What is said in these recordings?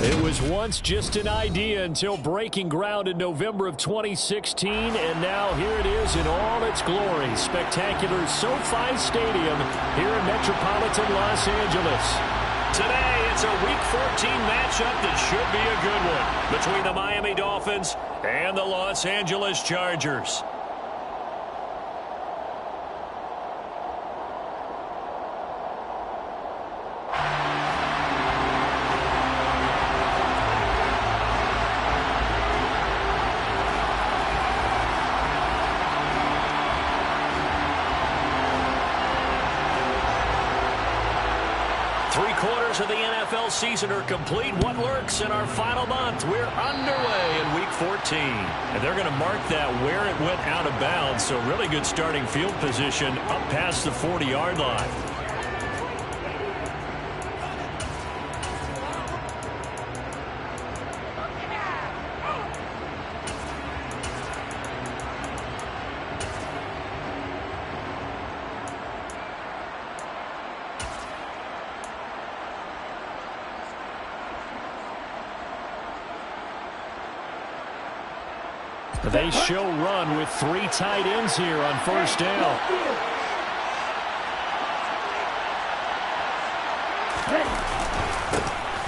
It was once just an idea until breaking ground in November of 2016, and now here it is in all its glory. Spectacular SoFi Stadium here in metropolitan Los Angeles. Today, it's a Week 14 matchup that should be a good one between the Miami Dolphins and the Los Angeles Chargers. Of the NFL season are complete. What lurks in our final month? We're underway in Week 14. And they're going to mark that where it went out of bounds. So really good starting field position up past the 40-yard line. They show run with 3 tight ends here on first down.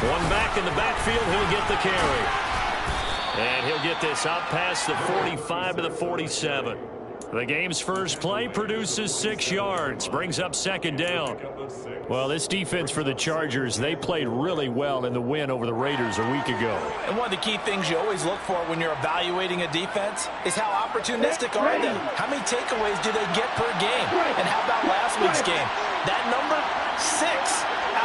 One back in the backfield, he'll get the carry. And he'll get this out past the 45 to the 47. The game's first play produces 6 yards, brings up second down. Well, this defense for the Chargers, they played really well in the win over the Raiders a week ago. And one of the key things you always look for when you're evaluating a defense is how opportunistic are they? How many takeaways do they get per game? And how about last week's game? That number, 6.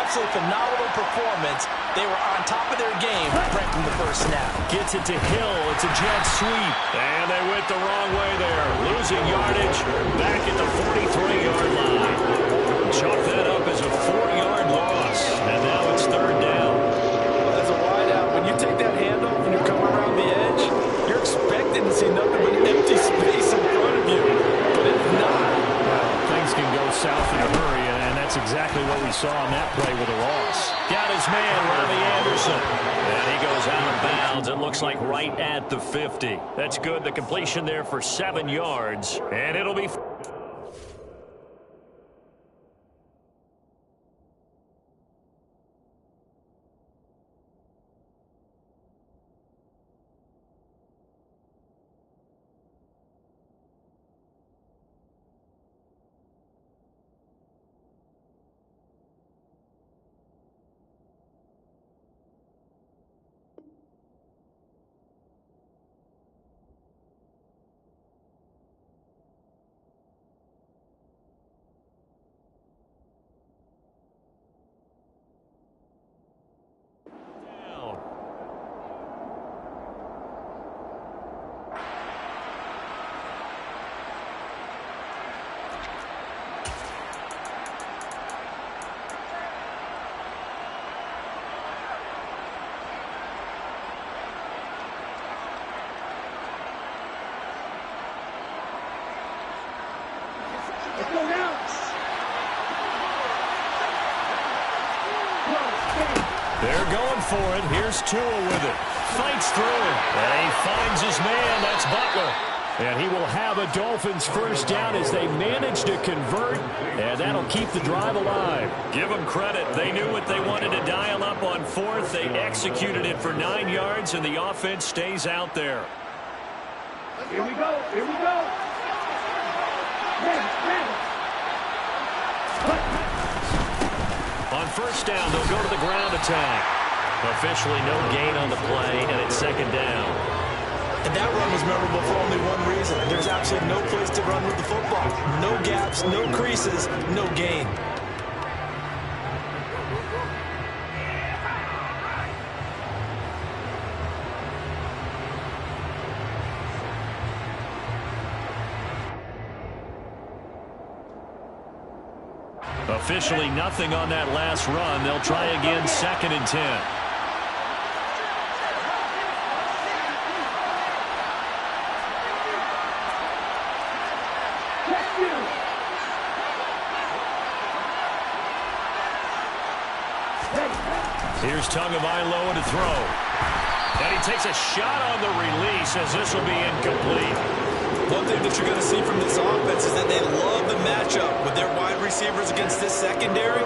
Absolutely phenomenal performance. They were on top of their game right from the first snap. Gets it to Hill. It's a jet sweep. And they went the wrong way there. Losing yardage back at the 43-yard line. Chalk that up as a 4-yard loss. And now it's third down. As a wideout, when you take that handoff and you come around the edge, you're expecting to see nothing but empty space in front of you. But if not, things can go south in a hurry, and that's exactly what we saw on that play with a loss. Got his man, Robbie Anderson. And he goes out of bounds. It looks like right at the 50. That's good. The completion there for 7 yards. And it'll be... They're going for it. Here's Tua with it. Fights through it. And he finds his man. That's Butler. And he will have a Dolphins first down as they manage to convert. And that'll keep the drive alive. Give them credit. They knew what they wanted to dial up on fourth. They executed it for 9 yards, and the offense stays out there. Here we go. Here we go. On first down, they'll go to the ground attack. Officially no gain on the play, and it's second down. And that run was memorable for only one reason. There's absolutely no place to run with the football. No gaps, no creases, no gain. Officially nothing on that last run. They'll try again, second and 10. Here's Tagovailoa to throw. And he takes a shot on the release as this will be incomplete. One thing that you're going to see from this offense is that they love the matchup with their wide receivers against this secondary.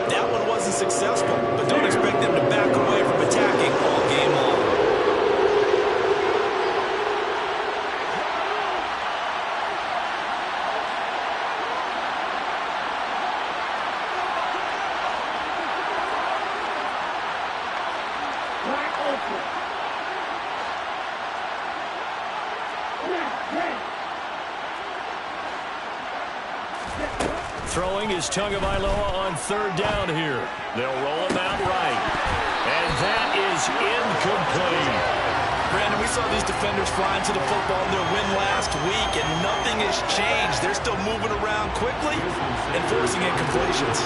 That one wasn't successful, but don't expect them to back away from attacking all game long. Throwing is Tagovailoa on third down here. They'll roll him out right. And that is incomplete. Brandon, we saw these defenders flying to the football in their win last week, and nothing has changed. They're still moving around quickly and forcing incompletions.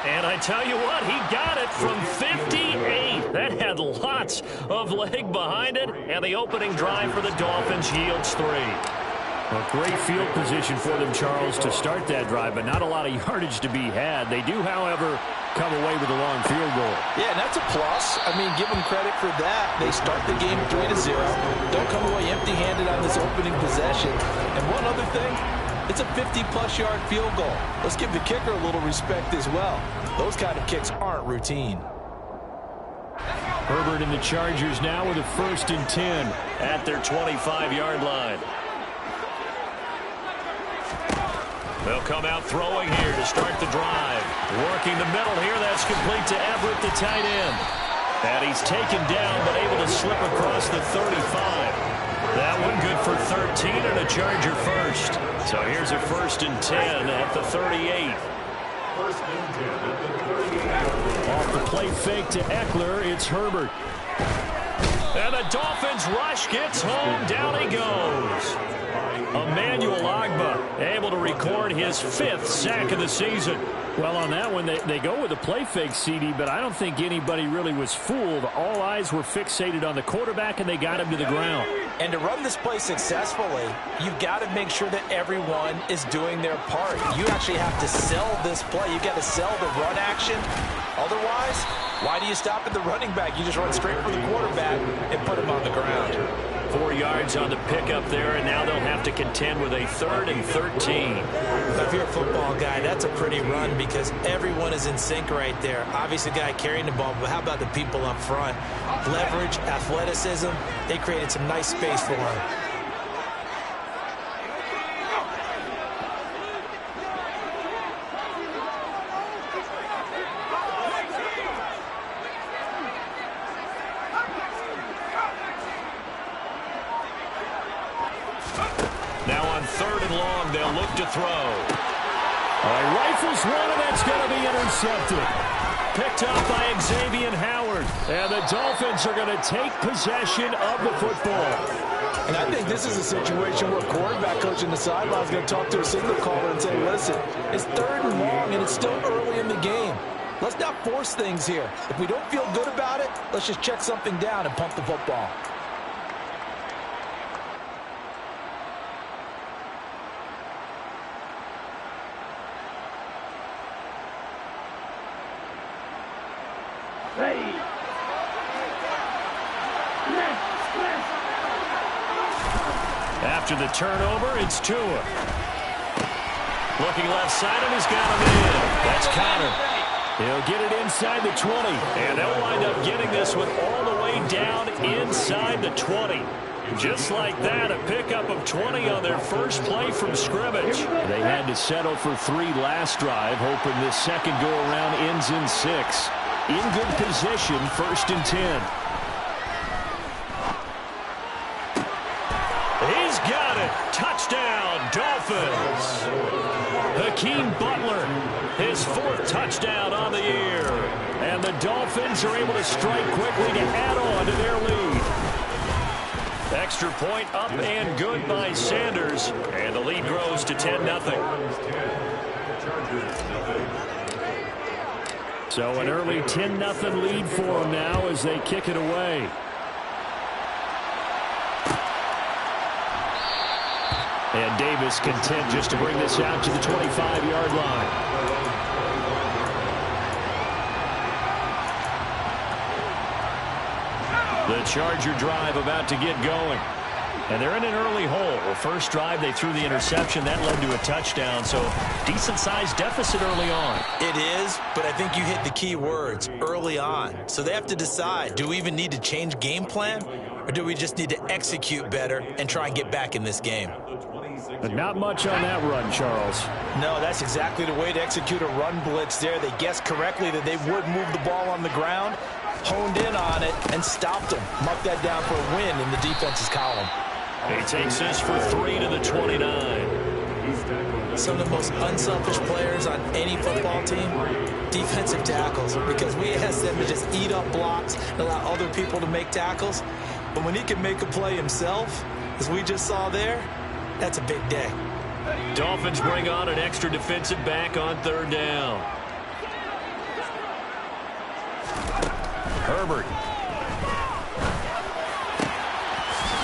And I tell you what, he got it from 58. That had lots of leg behind it, and the opening drive for the Dolphins yields 3. A great field position for them, Charles, to start that drive, but not a lot of yardage to be had. They do, however, come away with a long field goal. Yeah, and that's a plus. I mean, give them credit for that. They start the game 3-0. Don't come away empty-handed on this opening possession. And one other thing, it's a 50-plus yard field goal. Let's give the kicker a little respect as well. Those kind of kicks aren't routine. Herbert and the Chargers now with a 1st and 10 at their 25-yard line. They'll come out throwing here to start the drive. Working the middle here. That's complete to Everett, the tight end. And he's taken down but able to slip across the 35. That one good for 13 and a Charger first. So here's a 1st and 10 at the 38. Off the play fake to Eckler, it's Herbert. And the Dolphins rush gets home. Down he goes. Emmanuel Ogbah able to record his 5th sack of the season. Well, on that one, they go with a play fake, CD, but I don't think anybody really was fooled. All eyes were fixated on the quarterback, and they got him to the ground. And to run this play successfully, you've got to make sure that everyone is doing their part. You actually have to sell this play. You've got to sell the run action. Otherwise, why do you stop at the running back? You just run straight for the quarterback and put him on the ground. 4 yards on the pickup there, and now they'll have to contend with a 3rd and 13. If you're a football guy, that's a pretty run because everyone is in sync right there. Obviously, the guy carrying the ball, but how about the people up front? Leverage, athleticism, they created some nice space for him. Now on 3rd and long, they'll look to throw. Rifles one, and that's going to be intercepted. Picked up by Xavier Howard. And the Dolphins are going to take possession of the football. And I think this is a situation where quarterback coach in the sideline is going to talk to a signal caller and say, listen, it's 3rd and long, and it's still early in the game. Let's not force things here. If we don't feel good about it, let's just check something down and pump the football. After the turnover, it's Tua. Looking left side, and he's got him in. That's Connor. He'll get it inside the 20, and they'll wind up getting this one all the way down inside the 20. Just like that, a pickup of 20 on their first play from scrimmage. They had to settle for 3 last drive, hoping this second go-around ends in 6. In good position, 1st and 10. He's got it. Touchdown, Dolphins. Hakeem Butler, his 4th touchdown on the year. And the Dolphins are able to strike quickly to add on to their lead. Extra point up and good by Sanders. And the lead grows to 10-0. So an early 10-0 lead for them now as they kick it away. And Davis content just to bring this out to the 25-yard line. The Charger drive about to get going. And they're in an early hole. Well, first drive, they threw the interception. That led to a touchdown, so decent-sized deficit early on. It is, but I think you hit the key words, early on. So they have to decide, do we even need to change game plan, or do we just need to execute better and try and get back in this game? But not much on that run, Charles. No, that's exactly the way to execute a run blitz there. They guessed correctly that they would move the ball on the ground, honed in on it, and stopped them. Mark that down for a win in the defense's column. He takes this for 3 to the 29. Some of the most unselfish players on any football team, defensive tackles, because we ask them to just eat up blocks and allow other people to make tackles. But when he can make a play himself, as we just saw there, that's a big day. Dolphins bring on an extra defensive back on third down. Herbert.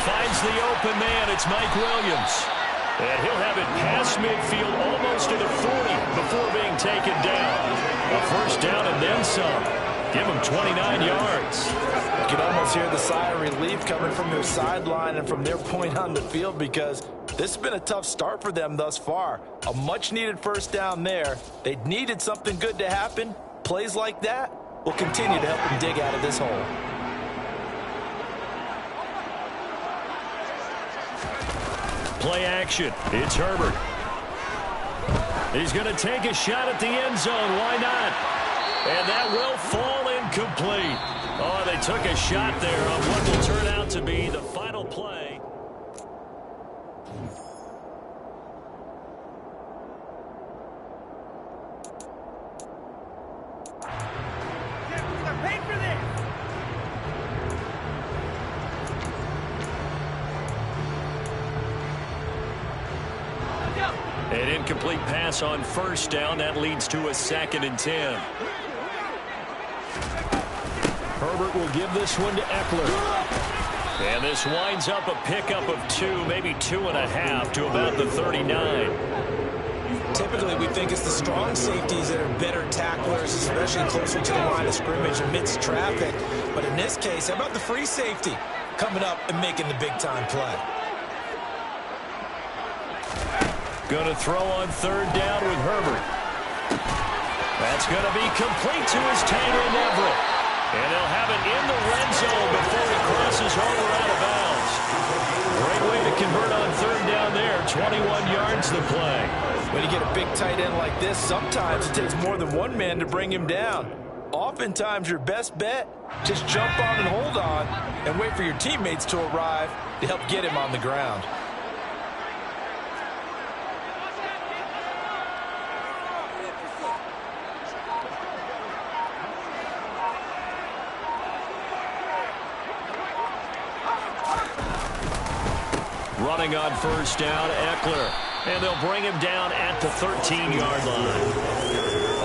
Finds the open man. It's Mike Williams. And he'll have it past midfield almost to the 40 before being taken down. A first down and then some. Give him 29 yards. You can almost hear the sigh of relief coming from their sideline and from their point on the field, because this has been a tough start for them thus far. A much-needed first down there. They needed something good to happen. Plays like that will continue to help them dig out of this hole. Play action. It's Herbert. He's going to take a shot at the end zone. Why not? And that will fall incomplete. Oh, they took a shot there on what will turn out to be the final play. An incomplete pass on first down. That leads to a 2nd and 10. Herbert will give this one to Eckler. And this winds up a pickup of 2, maybe 2.5 to about the 39. Typically, we think it's the strong safeties that are better tacklers, especially closer to the line of scrimmage amidst traffic. But in this case, how about the free safety coming up and making the big-time play? Going to throw on third down with Herbert. That's going to be complete to his tight end Everett. And they'll have it in the red zone before he crosses over out of bounds. Great way to convert on third down there. 21 yards the play. When you get a big tight end like this, sometimes it takes more than one man to bring him down. Oftentimes, your best bet, just jump on and hold on and wait for your teammates to arrive to help get him on the ground. Running on first down, Eckler. And they'll bring him down at the 13-yard line.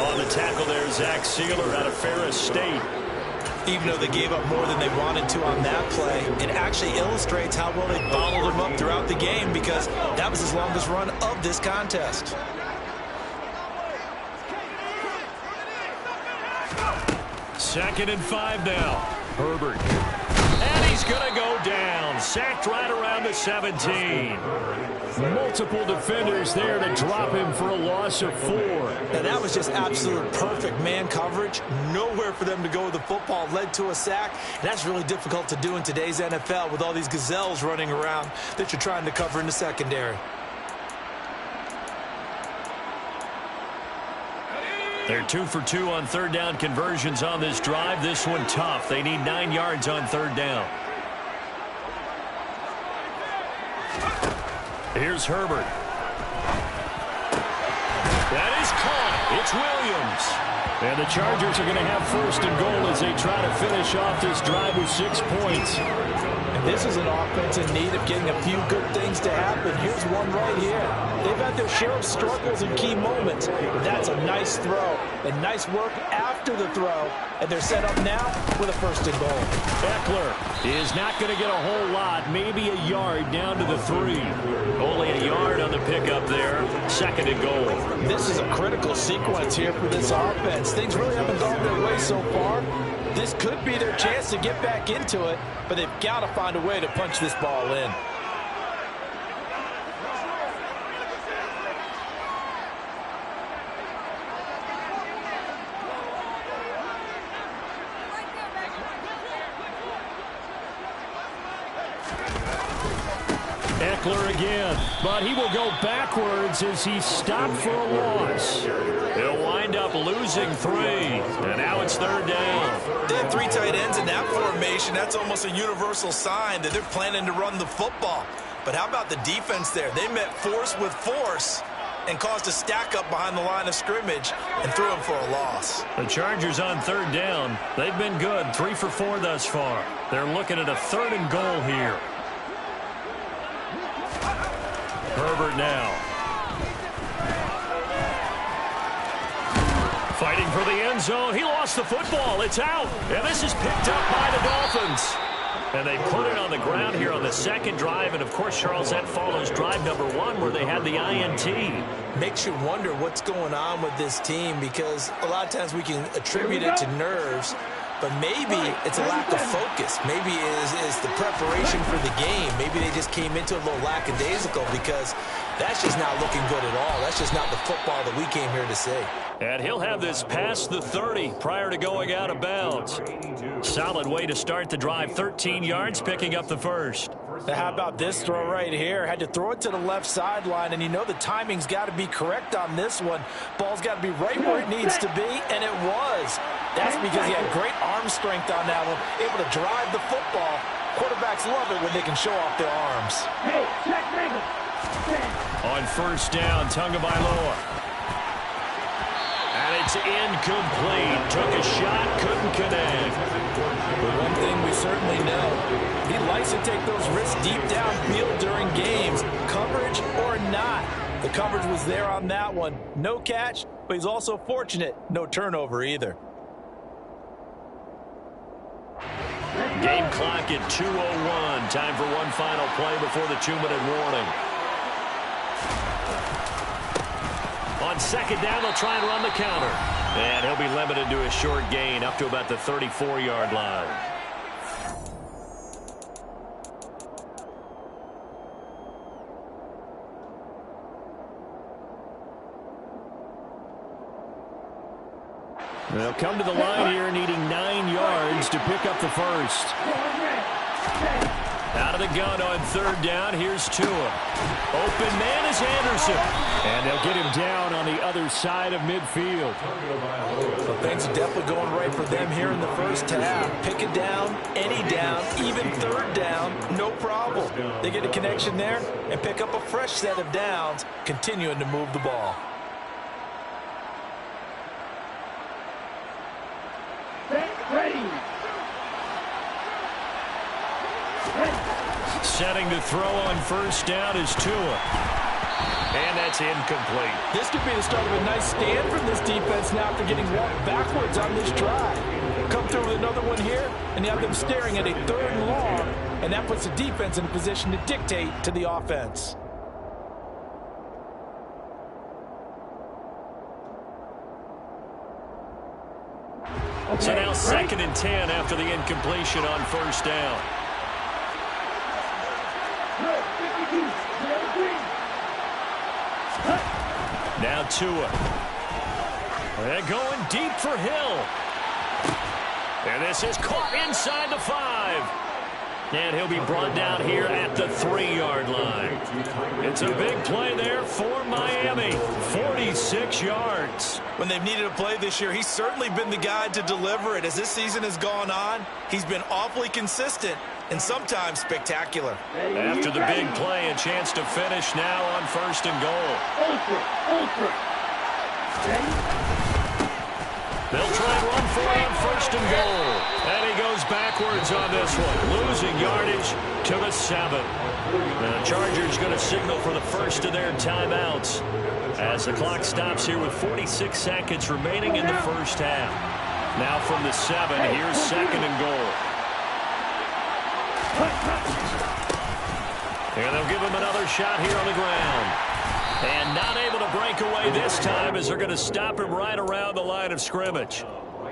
On the tackle there, Zach Sealer out of Ferris State. Even though they gave up more than they wanted to on that play, it actually illustrates how well they bottled him up throughout the game, because that was his longest run of this contest. Second and 5 now. Herbert. And he's going to go down. Sacked right around the 17. Multiple defenders there to drop him for a loss of 4. And that was just absolute perfect man coverage. Nowhere for them to go with the football. Led to a sack. And that's really difficult to do in today's NFL with all these gazelles running around that you're trying to cover in the secondary. They're 2 for 2 on third down conversions on this drive. This one tough. They need 9 yards on third down. Here's Herbert. That is caught. It's Williams. And the Chargers are going to have first and goal as they try to finish off this drive with 6 points. This is an offense in need of getting a few good things to happen. Here's one right here. They've had their share of struggles in key moments. That's a nice throw and nice work after the throw. And they're set up now with a first and goal. Ekeler is not going to get a whole lot, maybe a yard down to the 3. Only a yard on the pickup there. Second and goal. This is a critical sequence here for this offense. Things really haven't gone their way so far. This could be their chance to get back into it, but they've got to find a way to punch this ball in. Ekeler again, but he will go backwards as he stopped for a loss. He'll wind up losing 3, and now it's third down. They have 3 tight ends in that formation. That's almost a universal sign that they're planning to run the football. But how about the defense there? They met force with force and caused a stack up behind the line of scrimmage and threw him for a loss. The Chargers on third down. They've been good, 3 for 4 thus far. They're looking at a third and goal here. Herbert now. Fighting for the end zone. He lost the football. It's out. And this is picked up by the Dolphins. And they put it on the ground here on the second drive. And, of course, Charles, that follows drive number 1 where they had the INT. Makes you wonder what's going on with this team because a lot of times we can attribute it to nerves. But maybe it's a lack of focus. Maybe it is the preparation for the game. Maybe they just came into a little lackadaisical because that's just not looking good at all. That's just not the football that we came here to see. And he'll have this past the 30 prior to going out of bounds. Solid way to start the drive. 13 yards, picking up the first. Now how about this throw right here? Had to throw it to the left sideline, and you know the timing's got to be correct on this one. Ball's got to be right where it needs to be, and it was. That's because he had great arm strength on that one, able to drive the football. Quarterbacks love it when they can show off their arms. Hey, check Ringo. On first down, Tagovailoa. And it's incomplete. Took a shot, couldn't connect. But one thing we certainly know, he likes to take those risks deep downfield during games, coverage or not. The coverage was there on that one. No catch, but he's also fortunate. No turnover either. Game clock at 2:01. Time for one final play before the 2-minute warning. On second down, they'll try and run the counter. And he'll be limited to a short gain up to about the 34-yard line. They'll come to the line here needing 9 yards to pick up the first. Out of the gun on third down, here's Tua. Open man is Anderson. And they'll get him down on the other side of midfield. So things are definitely going right for them here in the first half. Pick it down, any down, even third down, no problem. They get a connection there and pick up a fresh set of downs, continuing to move the ball. Ready. Setting to throw on first down is Tua. And that's incomplete. This could be the start of a nice stand from this defense now after getting walked backwards on this drive. Come through with another one here, and you have them staring at a third and long, and that puts the defense in a position to dictate to the offense. So now second and 10 after the incompletion on first down. Now Tua. They're going deep for Hill. And this is caught inside the 5. And he'll be brought down here at the 3-yard line. It's a big play there for Miami. 46 yards. When they've needed a play this year, he's certainly been the guy to deliver it. As this season has gone on, he's been awfully consistent and sometimes spectacular. After the big play, a chance to finish now on first and goal. Ultra. They'll try and run for it on first and goal. And he goes backwards on this one, losing yardage to the 7. The Chargers going to signal for the first of their timeouts as the clock stops here with 46 seconds remaining in the first half. Now from the 7, here's 2nd and goal. And they'll give him another shot here on the ground. And not able to break away this time as they're going to stop him right around the line of scrimmage.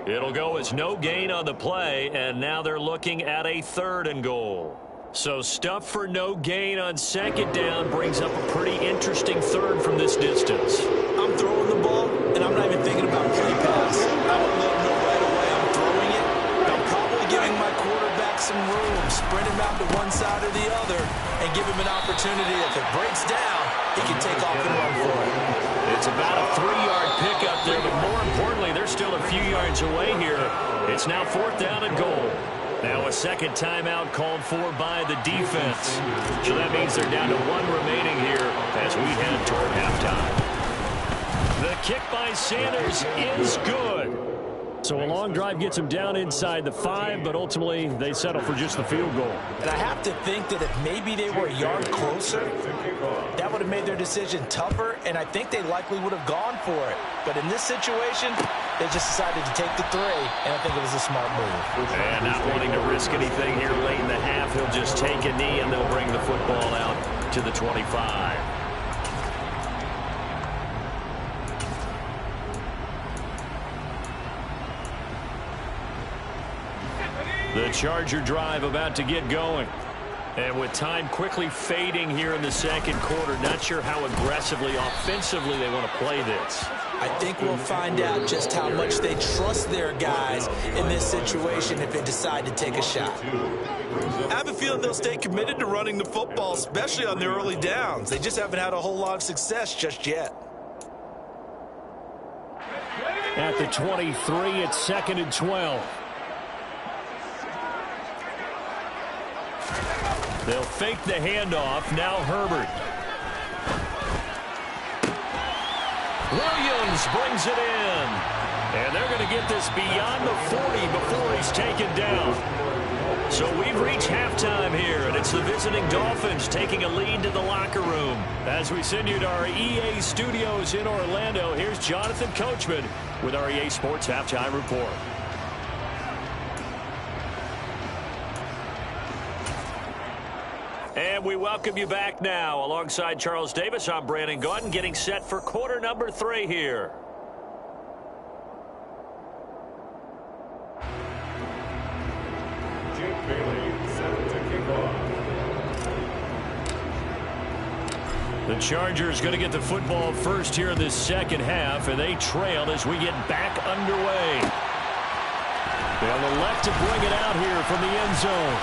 It'll go as no gain on the play, and now they're looking at a 3rd and goal. So stuff for no gain on 2nd down brings up a pretty interesting 3rd from this distance. I'm throwing the ball, and I'm not even thinking about play pass. I would let him know right away I'm throwing it. I'm probably giving my quarterback some room, sprint him out to one side or the other, and give him an opportunity. If it breaks down, he can take off and run for it. It's about a 3-yard pickup there, but more importantly, they're still a few yards away here. It's now 4th down and goal. Now a 2nd timeout called for by the defense. So that means they're down to 1 remaining here as we head toward halftime. The kick by Sanders is good. So a long drive gets him down inside the 5, but ultimately they settle for just the field goal. And I have to think that if maybe they were a yard closer, that would have made their decision tougher, and I think they likely would have gone for it. But in this situation, they just decided to take the 3, and I think it was a smart move. And not wanting to risk anything here late in the half, he'll just take a knee, and they'll bring the football out to the 25. The Charger drive about to get going. And with time quickly fading here in the 2nd quarter, not sure how aggressively, offensively they want to play this. I think we'll find out just how much they trust their guys in this situation if they decide to take a shot. I have a feeling they'll stay committed to running the football, especially on their early downs. They just haven't had a whole lot of success just yet. At the 23, it's 2nd and 12. They'll fake the handoff. Now Herbert. Williams brings it in. And they're going to get this beyond the 40 before he's taken down. So we've reached halftime here, and it's the visiting Dolphins taking a lead to the locker room. As we send you to our EA studios in Orlando, here's Jonathan Coachman with our EA Sports Halftime Report. And we welcome you back now. Alongside Charles Davis, I'm Brandon Gaudin, getting set for quarter number 3 here. Jake Bailey set to kick off. The Chargers going to get the football first here in this 2nd half, and they trail as we get back underway. On the left to bring it out here from the end zone.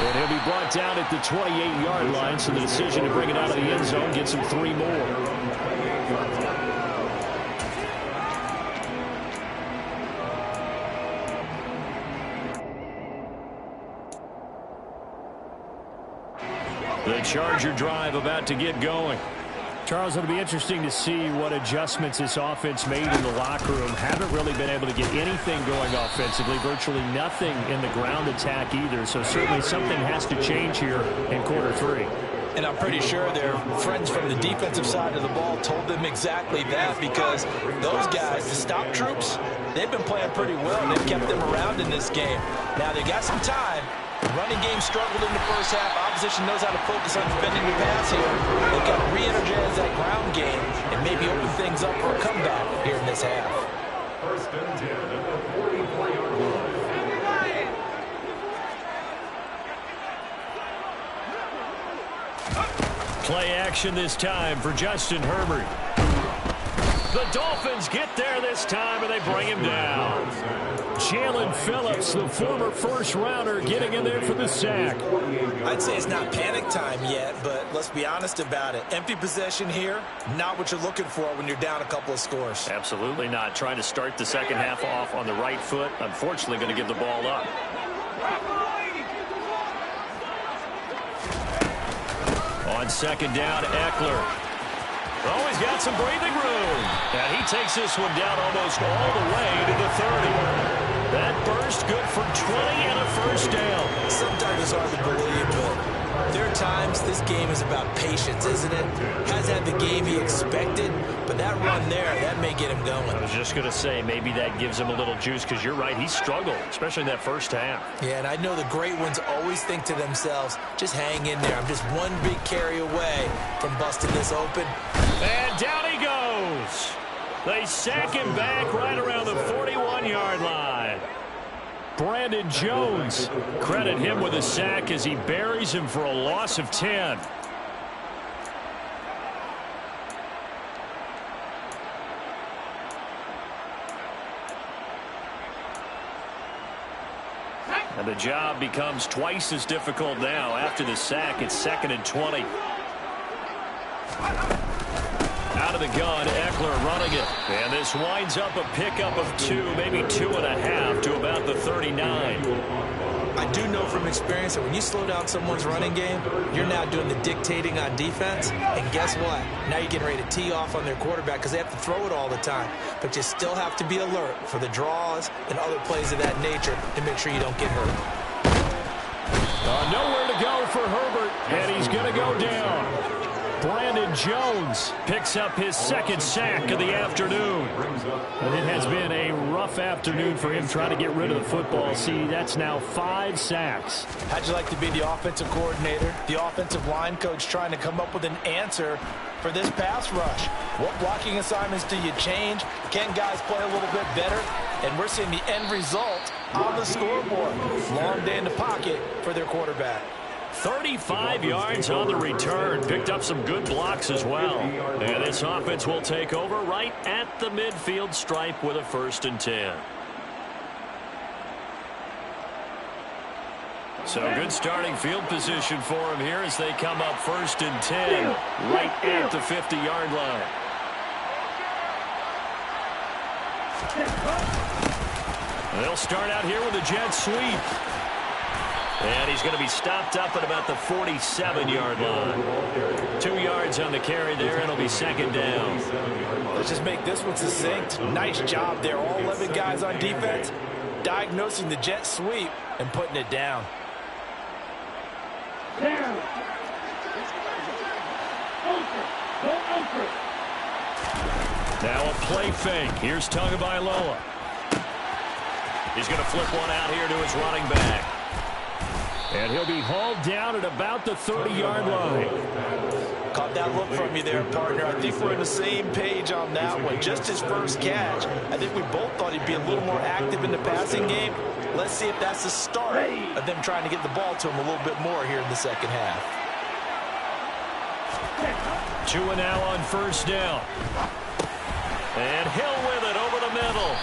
And he'll be brought down at the 28-yard line, so the decision to bring it out of the end zone gets him 3 more. The Charger drive about to get going. Charles, it'll be interesting to see what adjustments this offense made in the locker room. Haven't really been able to get anything going offensively, virtually nothing in the ground attack either. So certainly something has to change here in quarter 3. And I'm pretty sure their friends from the defensive side of the ball told them exactly that, because those guys, the stop troops, they've been playing pretty well. They've kept them around in this game. Now they got some time. The running game struggled in the first half. Opposition knows how to focus on defending the pass here. They've got to re-energize that ground game and maybe open things up for a comeback here in this half. First and 10 at the 44-yard line. Play action this time for Justin Herbert. The Dolphins get there this time, and they bring him down. Jalen Phillips, the former first-rounder, getting in there for the sack. I'd say it's not panic time yet, but let's be honest about it. Empty possession here, not what you're looking for when you're down a couple of scores. Absolutely not. Trying to start the 2nd half off on the right foot. Unfortunately, going to give the ball up. On 2nd down, Eckler. Oh, he's got some breathing room. And he takes this one down almost all the way to the 30. That burst good for 20 and a first down. Sometimes it's hard to believe, but there are times this game is about patience, isn't it? Hasn't had the game he expected, but that run there, that may get him going. I was just going to say, maybe that gives him a little juice, because you're right, he struggled, especially in that first half. Yeah, and I know the great ones always think to themselves, just hang in there. I'm just one big carry away from busting this open. And down he goes. They sack him back right around the 41-yard line. Brandon Jones, credit him with a sack as he buries him for a loss of 10. And the job becomes twice as difficult now. After the sack, it's 2nd and 20. Out of the gun, Eckler running it. And this winds up a pickup of 2, maybe 2.5 to about the 39. I do know from experience that when you slow down someone's running game, you're now doing the dictating on defense. And guess what? Now you're getting ready to tee off on their quarterback because they have to throw it all the time. But you still have to be alert for the draws and other plays of that nature to make sure you don't get hurt. Nowhere to go for Herbert, and he's going to go down. Brandon Jones picks up his 2nd sack of the afternoon. And it has been a rough afternoon for him trying to get rid of the football. See, that's now 5 sacks. How'd you like to be the offensive coordinator, the offensive line coach trying to come up with an answer for this pass rush? What blocking assignments do you change? Can guys play a little bit better? And we're seeing the end result on the scoreboard. Long day in the pocket for their quarterback. 35 yards on the return. Picked up some good blocks as well. And this offense will take over right at the midfield stripe with a 1st and 10. So good starting field position for him here as they come up 1st and 10 right at the 50-yard line. They'll start out here with a jet sweep. And he's going to be stopped up at about the 47-yard line. 2 yards on the carry there, and it'll be 2nd down. Let's just make this one succinct. Nice job there. All 11 guys on defense diagnosing the jet sweep and putting it down. Down. Now a play fake. Here's Tagovailoa. He's going to flip one out here to his running back. And he'll be hauled down at about the 30-yard line. Caught that look from you there, partner. I think we're on the same page on that one. Just his first catch. I think we both thought he'd be a little more active in the passing game. Let's see if that's the start of them trying to get the ball to him a little bit more here in the second half. 2 now on 1st down. And Hill with it over the middle.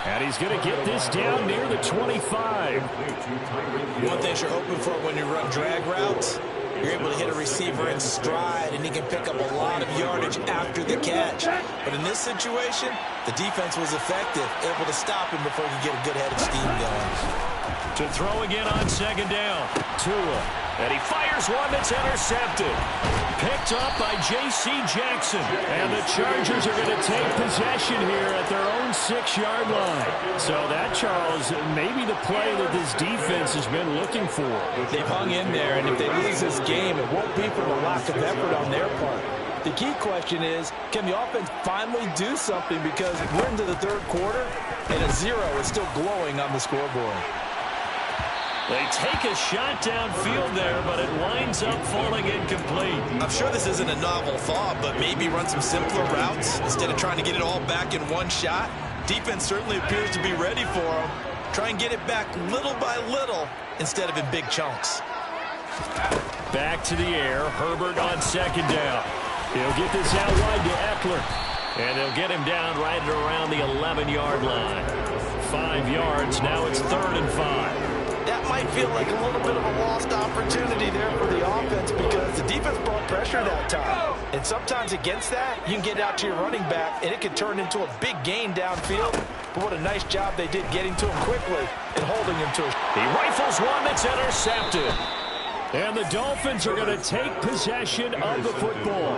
And he's going to get this down near the 25. One thing you're hoping for when you run drag routes, you're able to hit a receiver in stride, and he can pick up a lot of yardage after the catch. But in this situation, the defense was effective, able to stop him before he could get a good head of steam going. To throw again on 2nd down. Tua. And he fires one that's intercepted. Picked up by J.C. Jackson. And the Chargers are going to take possession here at their own 6-yard line. So that, Charles, maybe the play that this defense has been looking for. They've hung in there, and if they lose this game, it won't be from a lack of effort on their part. The key question is, can the offense finally do something? Because we're into the 3rd quarter, and a 0 is still glowing on the scoreboard. They take a shot downfield there, but it winds up falling incomplete. I'm sure this isn't a novel thought, but maybe run some simpler routes instead of trying to get it all back in one shot. Defense certainly appears to be ready for them. Try and get it back little by little instead of in big chunks. Back to the air. Herbert on 2nd down. He'll get this out wide to Eckler. And they'll get him down right around the 11-yard line. 5 yards. Now it's 3rd and 5. That might feel like a little bit of a lost opportunity there for the offense because the defense brought pressure that time. And sometimes against that, you can get out to your running back, and it could turn into a big gain downfield. But what a nice job they did getting to him quickly and holding him to it. He rifles one that's intercepted. And the Dolphins are going to take possession of the football.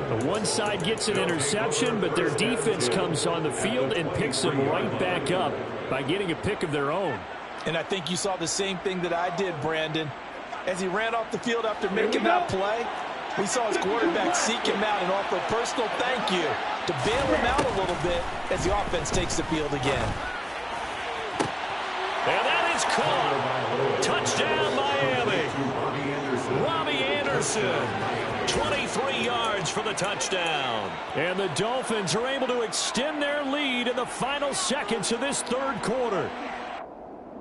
The one side gets an interception, but their defense comes on the field and picks them right back up by getting a pick of their own. And I think you saw the same thing that I did, Brandon. As he ran off the field after making that play, we saw his quarterback seek him out and offer a personal thank you to bail him out a little bit as the offense takes the field again. And that is caught. Touchdown, Miami. Robbie Anderson, 23 yards for the touchdown. And the Dolphins are able to extend their lead in the final seconds of this third quarter.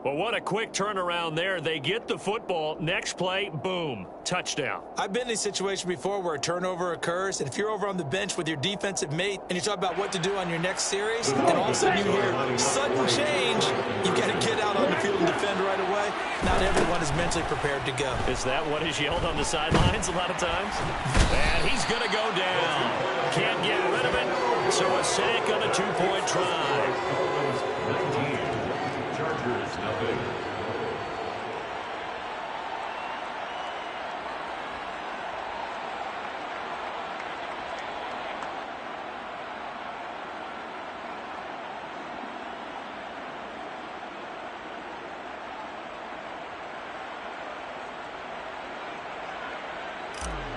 Well, what a quick turnaround there. They get the football. Next play, boom, touchdown. I've been in a situation before where a turnover occurs, and if you're over on the bench with your defensive mate and you talk about what to do on your next series, and all of a sudden you hear sudden change, you got to get out on the field and defend right away. Not everyone is mentally prepared to go. Is that what is yelled on the sidelines a lot of times? And he's going to go down. Can't get rid of it, so a sack on a two-point try. Chargers, nothing.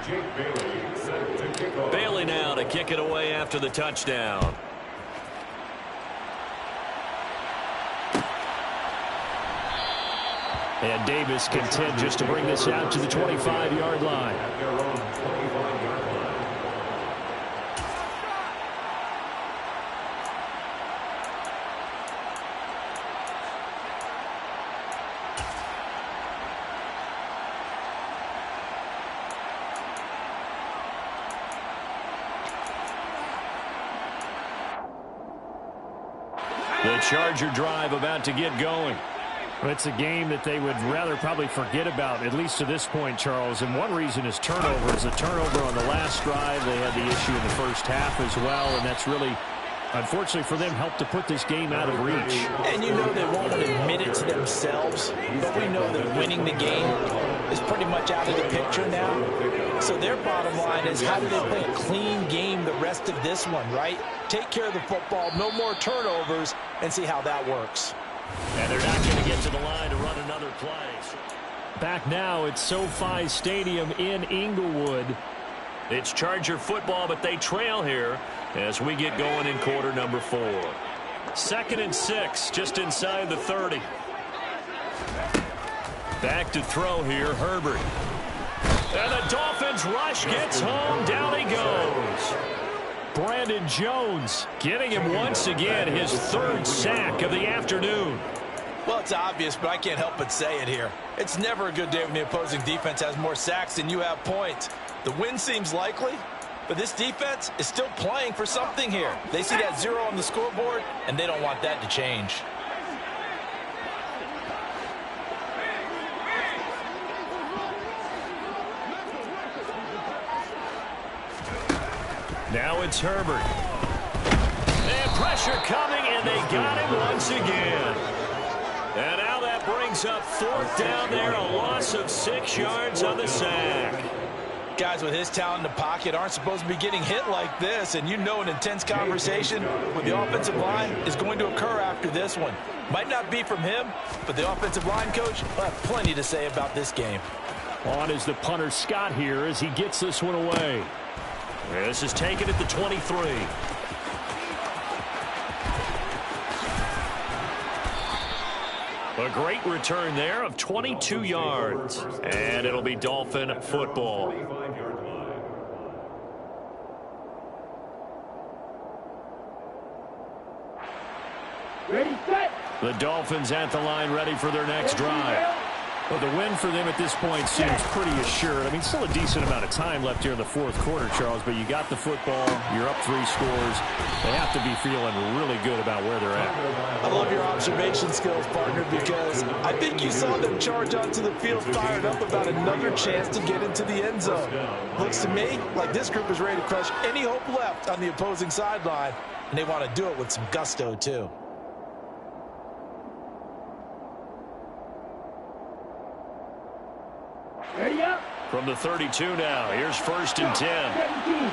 Jake Bailey set to kick off. Bailey now to kick it away after the touchdown. And Davis content just to bring this out to the 25-yard line. At their own 25-yard line. The Charger drive about to get going. It's a game that they would rather probably forget about, at least to this point, Charles. And one reason is turnovers. A turnover on the last drive. They had the issue in the first half as well, and that's really, unfortunately for them, helped to put this game out of reach. And you know they won't admit it to themselves, but we know that winning the game is pretty much out of the picture now. So their bottom line is, how do they play a clean game the rest of this one, right? Take care of the football, no more turnovers, and see how that works. And they're not going to get to the line to run another play. Back now at SoFi Stadium in Inglewood. It's Charger football, but they trail here as we get going in quarter number 4. 2nd and 6, just inside the 30. Back to throw here, Herbert. And the Dolphins rush gets home. Down he goes. Brandon Jones getting him once again, his 3rd sack of the afternoon. Well, it's obvious, but I can't help but say it here. It's never a good day when the opposing defense has more sacks than you have points. The win seems likely, but this defense is still playing for something here. They see that 0 on the scoreboard, and they don't want that to change. Now it's Herbert. And pressure coming, and they got him once again. And now that brings up 4th down there, a loss of 6 yards on the sack. Guys with his talent in the pocket aren't supposed to be getting hit like this, and you know an intense conversation with the offensive line is going to occur after this one. Might not be from him, but the offensive line coach will have plenty to say about this game. On is the punter Scott here as he gets this one away. This is taken at the 23. A great return there of 22 yards. And it'll be Dolphin football. Ready, set. The Dolphins at the line, ready for their next drive. Well, the win for them at this point seems pretty assured. I mean, still a decent amount of time left here in the 4th quarter, Charles, but you got the football, you're up 3 scores. They have to be feeling really good about where they're at. I love your observation skills, partner, because I think you saw them charge onto the field fired up about another chance to get into the end zone. Looks to me like this group is ready to crush any hope left on the opposing sideline, and they want to do it with some gusto, too. Ready up. From the 32 now, here's 1st and 10. 17.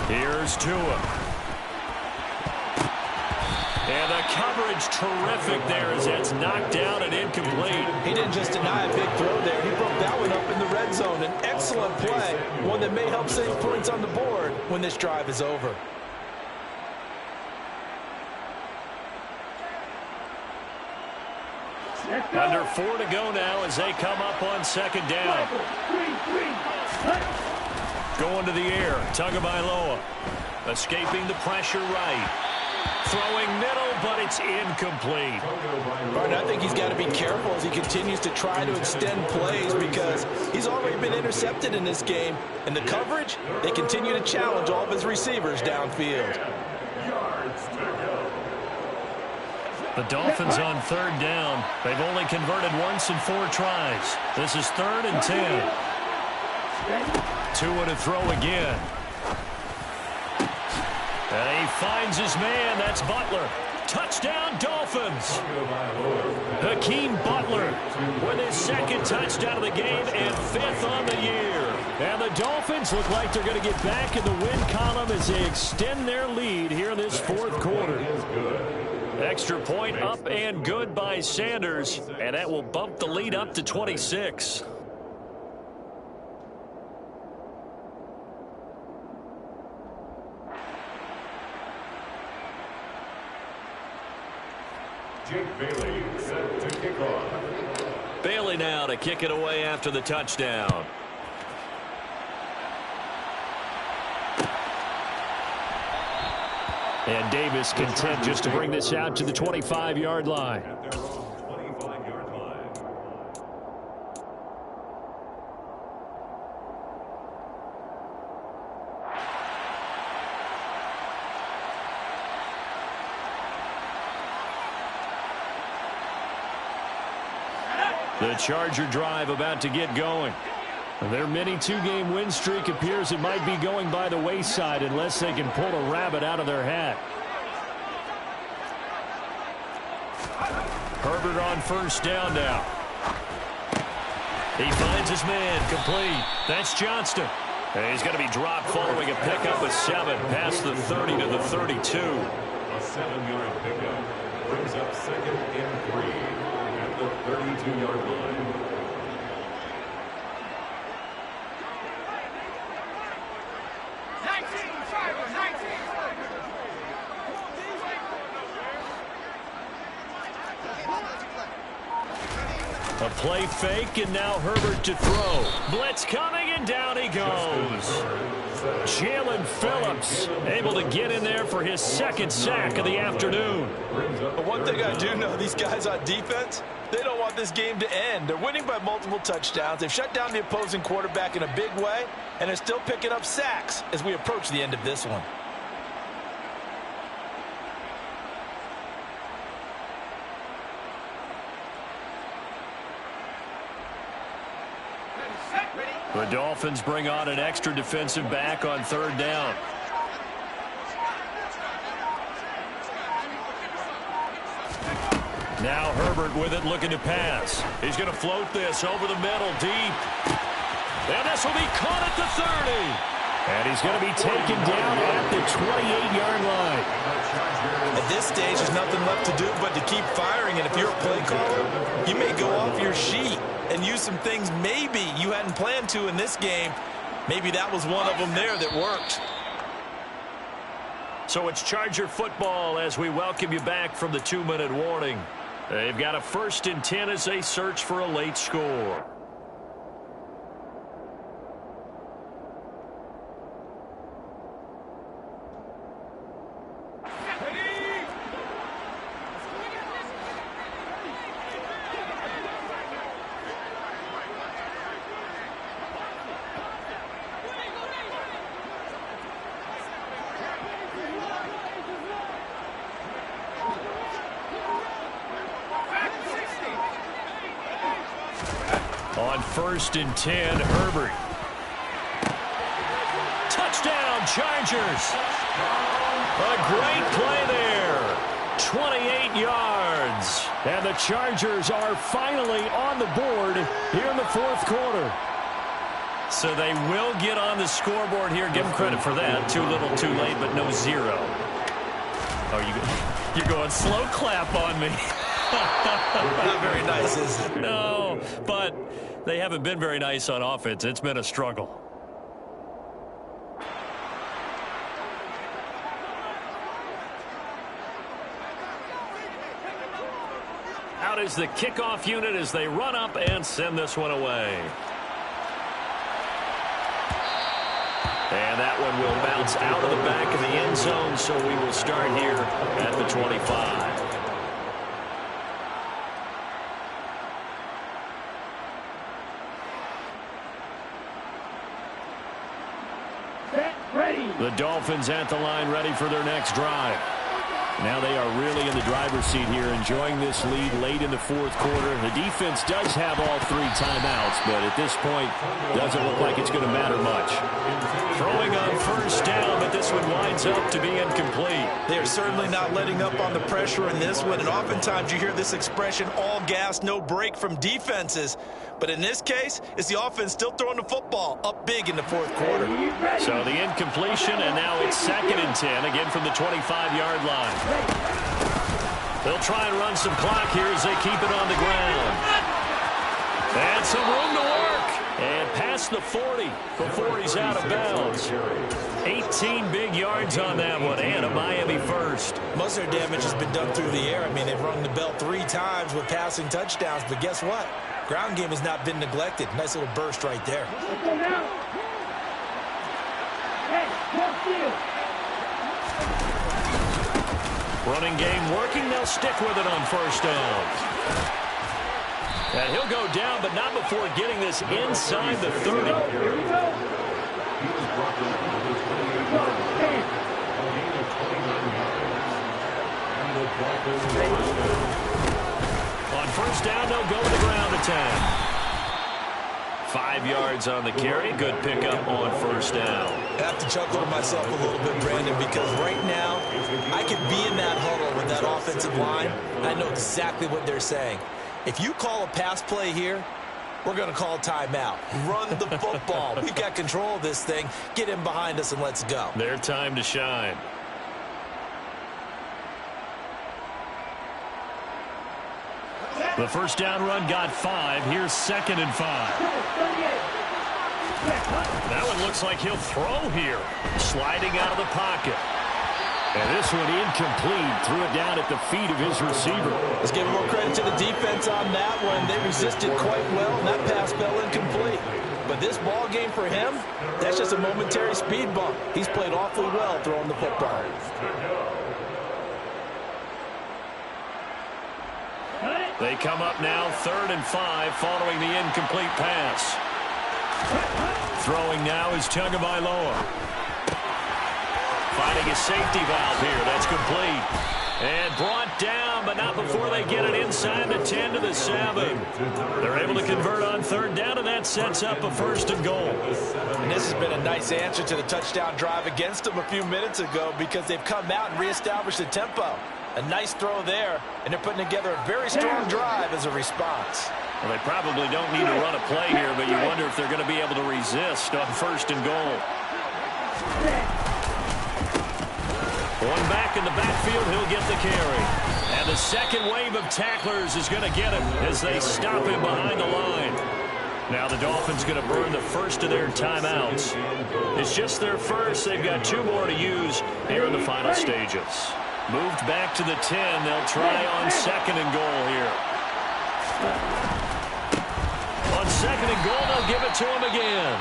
Here's Tua. And the coverage terrific there as that's knocked down and incomplete. He didn't just deny a big throw there. He broke that one up in the red zone. An excellent play, one that may help save points on the board when this drive is over. Under 4 to go now as they come up on second down. Going to the air, Tagovailoa. Escaping the pressure right. Throwing middle, but it's incomplete. Martin, I think he's got to be careful as he continues to try to extend plays because he's already been intercepted in this game. And the coverage, they continue to challenge all of his receivers downfield. The Dolphins on third down. They've only converted once in 4 tries. This is 3rd and 10. Tua to throw again. And he finds his man. That's Butler. Touchdown, Dolphins. Hakeem Butler with his 2nd touchdown of the game and 5th on the year. And the Dolphins look like they're going to get back in the win column as they extend their lead here in this 4th quarter. Extra point up and good by Sanders, and that will bump the lead up to 26. Jake Bailey set to kick off. Bailey now to kick it away after the touchdown. And Davis content just to bring this out to the 25-yard line. At their own 25-yard line. The Charger drive about to get going. Their mini 2-game win streak appears it might be going by the wayside unless they can pull a rabbit out of their hat. Herbert on first down now. He finds his man complete. That's Johnston. And he's going to be dropped following a pickup of 7 past the 30 to the 32. A 7-yard pickup brings up 2nd and 3 at the 32-yard line. A play fake, and now Herbert to throw. Blitz coming, and down he goes. Jalen Phillips able to get in there for his 2nd sack of the afternoon. But one thing I do know, these guys on defense, they don't want this game to end. They're winning by multiple touchdowns. They've shut down the opposing quarterback in a big way, and they're still picking up sacks as we approach the end of this one. The Dolphins bring on an extra defensive back on 3rd down. Now Herbert with it, looking to pass. He's going to float this over the middle, deep. And this will be caught at the 30. And he's going to be taken down at the 28-yard line. At this stage, there's nothing left to do but to keep firing. And if you're a play caller, you may go off your sheet and use some things maybe you hadn't planned to in this game. Maybe that was one of them there that worked. So it's Charger football as we welcome you back from the 2-minute warning. They've got a 1st and 10 as they search for a late score. On 1st and 10, Herbert. Touchdown, Chargers. A great play there. 28 yards. And the Chargers are finally on the board here in the 4th quarter. So they will get on the scoreboard here. Give them credit for that. Too little, too late, but no zero. Oh, you're going slow clap on me. Not very nice, is it? No, but they haven't been very nice on offense. It's been a struggle. Out is the kickoff unit as they run up and send this one away. And that one will bounce out of the back of the end zone, so we will start here at the 25. The Dolphins at the line, ready for their next drive. Now they are really in the driver's seat here, enjoying this lead late in the fourth quarter. The defense does have all 3 timeouts, but at this point, doesn't look like it's going to matter much. Throwing on first down, but this one winds up to be incomplete. They are certainly not letting up on the pressure in this one, and oftentimes you hear this expression, all gas, no break from defenses. But in this case, it's the offense still throwing the football up big in the fourth quarter. So the incompletion, and now it's 2nd and 10, again from the 25-yard line. They'll try and run some clock here as they keep it on the ground. And some room to work. And past the 40 before he's out of bounds. 18 big yards on that one, and a Miami first. Most of their damage has been done through the air. I mean, they've rung the bell 3 times with passing touchdowns, but guess what? Ground game has not been neglected. Nice little burst right there. Running game working. They'll stick with it on first down. And he'll go down, but not before getting this inside the 30. On first down, they'll go to the ground attack. 5 yards on the carry. Good pickup on first down. I have to chuckle to myself a little bit, Brandon, because right now I could be in that huddle with that offensive line. I know exactly what they're saying. If you call a pass play here, we're going to call timeout. Run the football. We've got control of this thing. Get in behind us and let's go. Their time to shine. The first down run got 5. Here's 2nd and 5. That one looks like he'll throw here. Sliding out of the pocket. And this one incomplete. Threw it down at the feet of his receiver. Let's give more credit to the defense on that one. They resisted quite well, and that pass fell incomplete. But this ball game for him, that's just a momentary speed bump. He's played awfully well throwing the football. They come up now 3rd and 5 following the incomplete pass. Throwing now is Tagovailoa. Finding a safety valve here. That's complete. And brought down, but not before they get it inside the 10 to the 7. They're able to convert on 3rd down, and that sets up a 1st and goal. And this has been a nice answer to the touchdown drive against them a few minutes ago because they've come out and reestablished the tempo. A nice throw there, and they're putting together a very strong drive as a response. Well, they probably don't need to run a play here, but you wonder if they're going to be able to resist on 1st and goal. One back in the backfield, he'll get the carry. And the second wave of tacklers is going to get him as they stop him behind the line. Now the Dolphins going to burn the first of their timeouts. It's just their first. They've got 2 more to use here in the final stages. Moved back to the 10. They'll try on 2nd and goal here. On 2nd and goal, they'll give it to him again.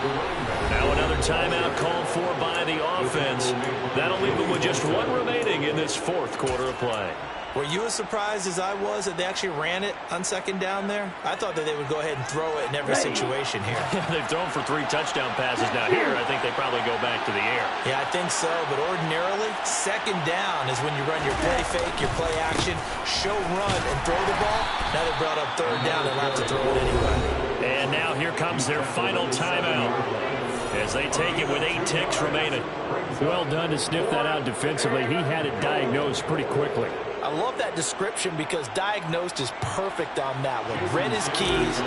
Now another timeout called for by the offense. That'll leave them with just 1 remaining in this 4th quarter of play. Were you as surprised as I was that they actually ran it on 2nd down there? I thought that they would go ahead and throw it in every situation here. They've thrown for 3 touchdown passes. Now here, I think they probably go back to the air. Yeah, I think so. But ordinarily, 2nd down is when you run your play fake, your play action, show run, and throw the ball. Now they brought up 3rd down and have to throw it anyway. And now here comes their final timeout as they take it with 8 ticks remaining. Well done to sniff that out defensively. He had it diagnosed pretty quickly. I love that description because diagnosed is perfect on that one. Read his keys,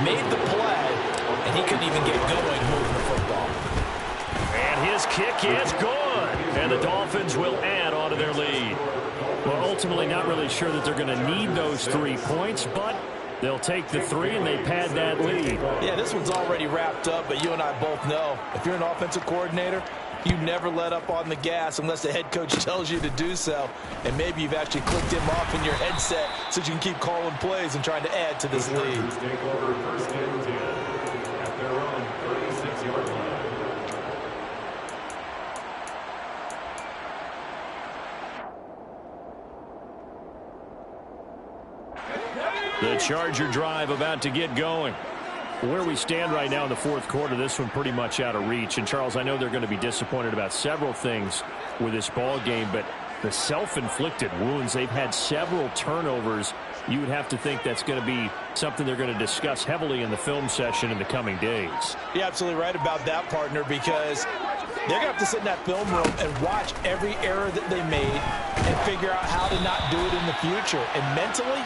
made the play, and he couldn't even get going moving the football. And his kick is good. And the Dolphins will add on to their lead. Well, ultimately not really sure that they're going to need those 3 points, but they'll take the 3 and they pad that lead. Yeah, this one's already wrapped up, but you and I both know if you're an offensive coordinator, you never let up on the gas unless the head coach tells you to do so. And maybe you've actually clicked him off in your headset so you can keep calling plays and trying to add to this lead. Take over first and 10 at their own 36-yard line. The Charger drive about to get going. Where we stand right now in the fourth quarter, this one pretty much out of reach. And, Charles, I know they're going to be disappointed about several things with this ball game, but the self-inflicted wounds, they've had several turnovers. You would have to think that's going to be something they're going to discuss heavily in the film session in the coming days. You're absolutely right about that, partner, because they're going to have to sit in that film room and watch every error that they made and figure out how to not do it in the future. And mentally,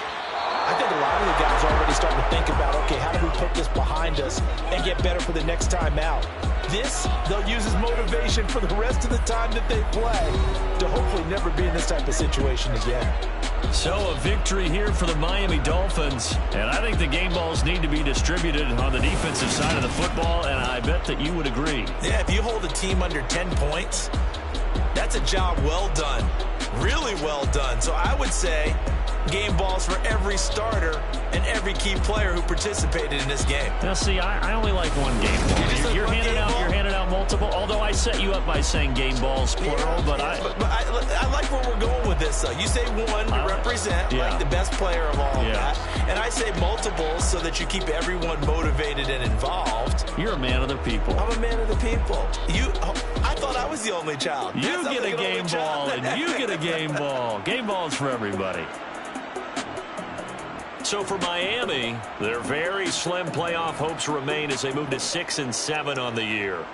I think a lot of the guys are already starting to think about, okay, how do we put this behind us and get better for the next time out? This, they'll use as motivation for the rest of the time that they play to hopefully never be in this type of situation again. So a victory here for the Miami Dolphins, and I think the game balls need to be distributed on the defensive side of the football, and I bet that you would agree. Yeah, if you hold a team under 10 points, that's a job well done, really well done. So I would say game balls for every starter and every key player who participated in this game. Now, see, I only like one game ball. You're handing out multiple, although I set you up by saying game balls, plural, but I like where we're going with this, though. You say one to represent, like the best player of all of that, and I say multiples so that you keep everyone motivated and involved. You're a man of the people. I'm a man of the people. I thought I was the only child. You get a game ball, and you get a game ball. Game balls for everybody. So for Miami, their very slim playoff hopes remain as they move to 6-7 on the year.